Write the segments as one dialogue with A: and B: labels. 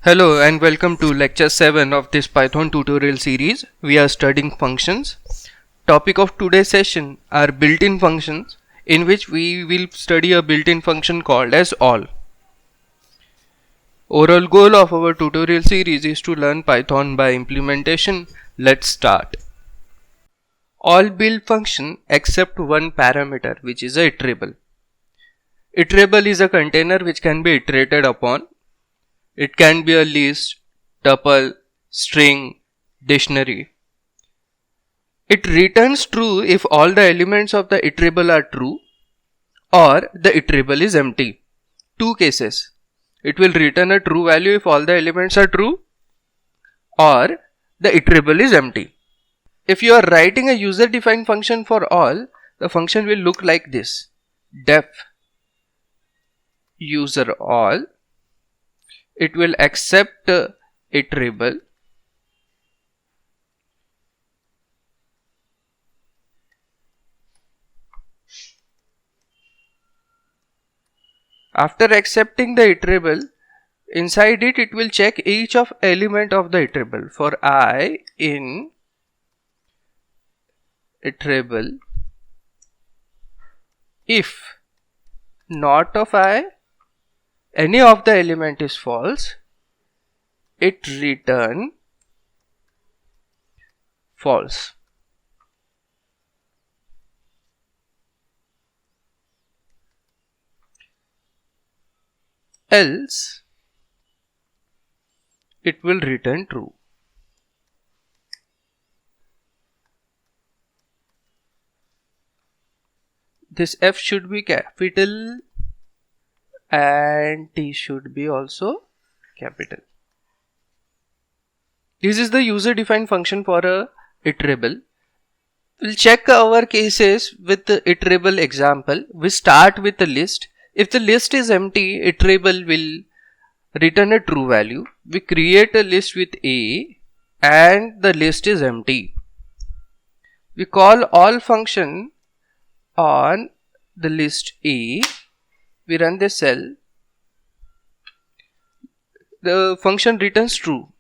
A: Hello and welcome to lecture 7 of this Python tutorial series. We are studying functions. Topic of today's session are built-in functions, in which we will study a built-in function called as all. Overall goal of our tutorial series is to learn Python by implementation. Let's start. All build function except one parameter, which is a iterable. Iterable is a container which can be iterated upon. It can be a list, tuple, string, dictionary. It returns true if all the elements of the iterable are true or the iterable is empty. Two cases. It will return a true value if all the elements are true or the iterable is empty. If you are writing a user defined function for all, the function will look like this. Def user all. It will accept iterable. After accepting the iterable, inside it will check each of element of the iterable. For I in iterable, if not of I, any of the element is false, it return false. Else it will return true. This F should be capital and T should be also capital. This is the user defined function for a iterable. We'll check our cases with the iterable example. We start with the list. If the list is empty, iterable will return a true value. We create a list with A and the list is empty. We call all function on the list A. We run the cell. The function returns true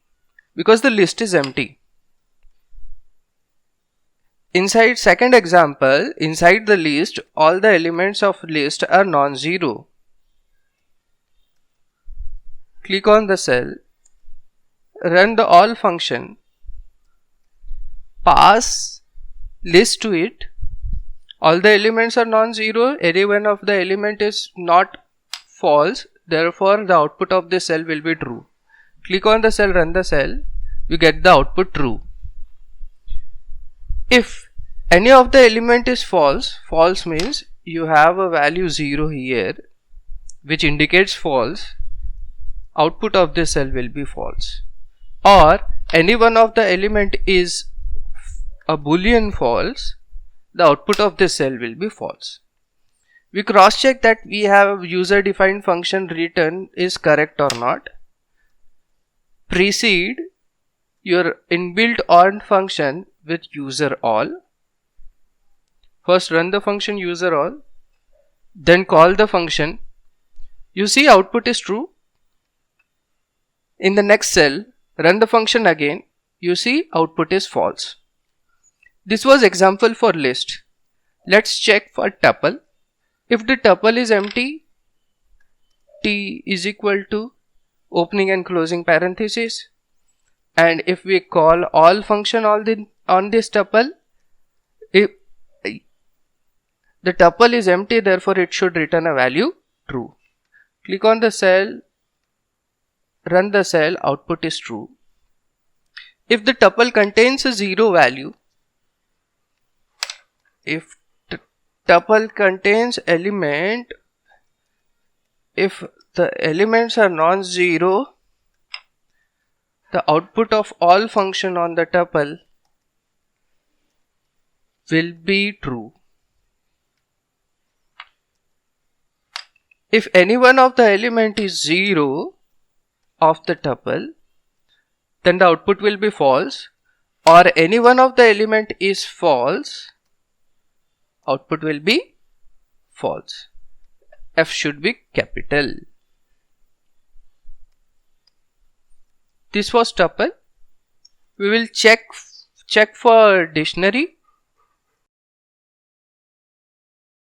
A: because the list is empty. Inside second example, inside the list, all the elements of list are non-zero. Click on the cell, run the all function, pass list to it. All the elements are non-zero, any one of the element is not false, therefore the output of this cell will be true. Click on the cell, run the cell, you get the output true. If any of the element is false, false means you have a value 0 here which indicates false, output of this cell will be false. Or any one of the element is a boolean false, the output of this cell will be false. We cross check that we have user defined function return is correct or not. Precede your inbuilt on function with user all. First run the function user all, then call the function. You see output is true. In the next cell, run the function again. You see output is false. This was example for list. Let's check for tuple. If the tuple is empty, T is equal to opening and closing parenthesis. And if we call all function on this tuple, if the tuple is empty, therefore it should return a value true. Click on the cell, run the cell, output is true. If the tuple contains a 0 value, if tuple contains element, if the elements are non-zero, the output of all function on the tuple will be true. If any one of the element is 0 of the tuple, then the output will be false, or any one of the element is false, output will be false. F should be capital. This was tuple. We will check for dictionary.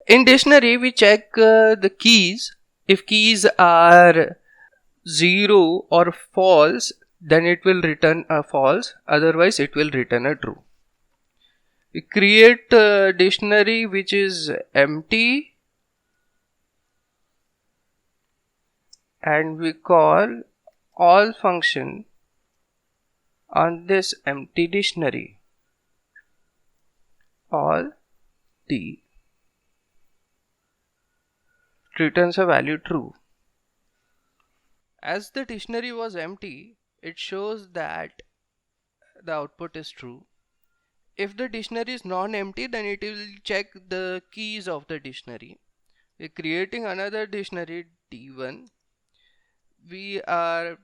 A: In dictionary, we check the keys. If keys are 0 or false, then it will return a false. Otherwise, it will return a true. We create a dictionary which is empty, and we call all function on this empty dictionary. All D returns a value true. As the dictionary was empty, it shows that the output is true. If the dictionary is non-empty, then it will check the keys of the dictionary. We're creating another dictionary D1. We are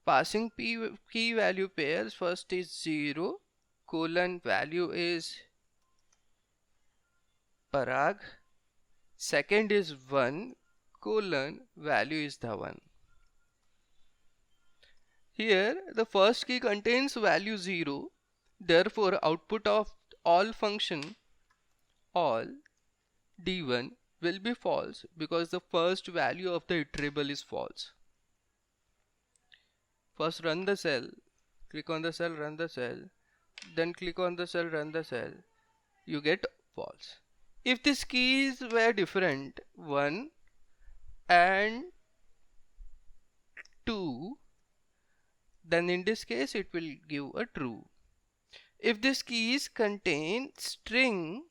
A: passing key value pairs. First is 0, colon value is Parag. Second is 1, colon value is Dhawan. Here the first key contains value 0, therefore output of all function all D1 will be false because the first value of the iterable is false. First run the cell, click on the cell, run the cell, then click on the cell, run the cell, you get false. If these keys were different, 1 and 2, then in this case it will give a true. If these keys contain string,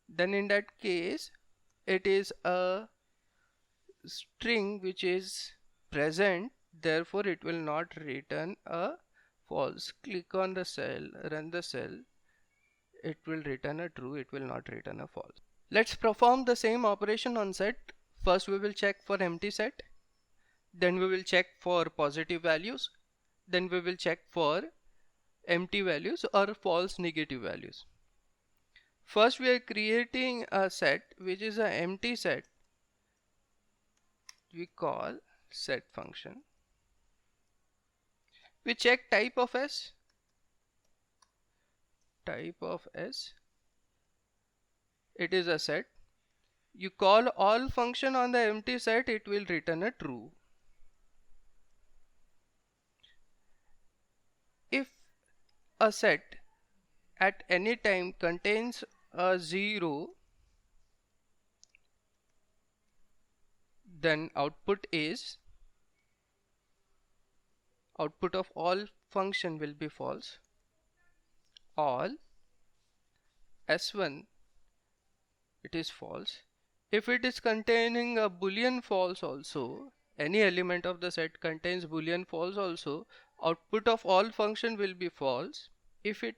A: then in that case it is a string which is present, therefore it will not return a false. Click on the cell, run the cell, it will return a true, it will not return a false. Let's perform the same operation on set. First we will check for empty set, then we will check for positive values, then we will check for empty values or false negative values. First we are creating a set which is an empty set. We call set function. We check type of S. Type of S. It is a set. You call all function on the empty set, it will return a true. If a set at any time contains a 0, then output of all function will be false. All S1, it is false. If it is containing a boolean false also, any element of the set contains boolean false also, output of all function will be false. If it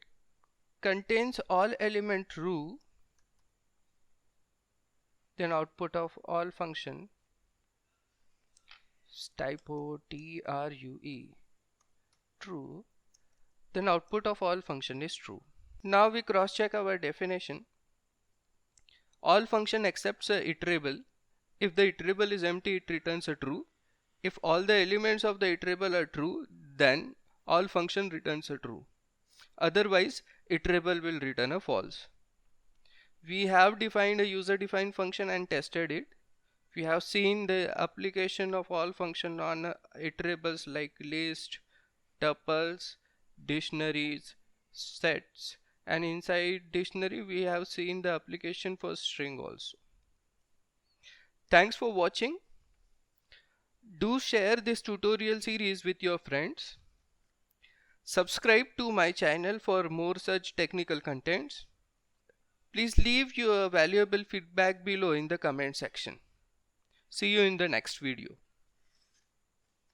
A: contains all element true, then output of all function, typo TRUE, true, then output of all function is true. Now we cross check our definition. All function accepts a iterable. If the iterable is empty, it returns a true. If all the elements of the iterable are true, then all function returns a true. Otherwise, iterable will return a false. We have defined a user defined function and tested it. We have seen the application of all function on iterables like list, tuples, dictionaries, sets, and inside dictionary we have seen the application for string also. Thanks for watching. Do share this tutorial series with your friends. Subscribe to my channel for more such technical contents. Please leave your valuable feedback below in the comment section. See you in the next video.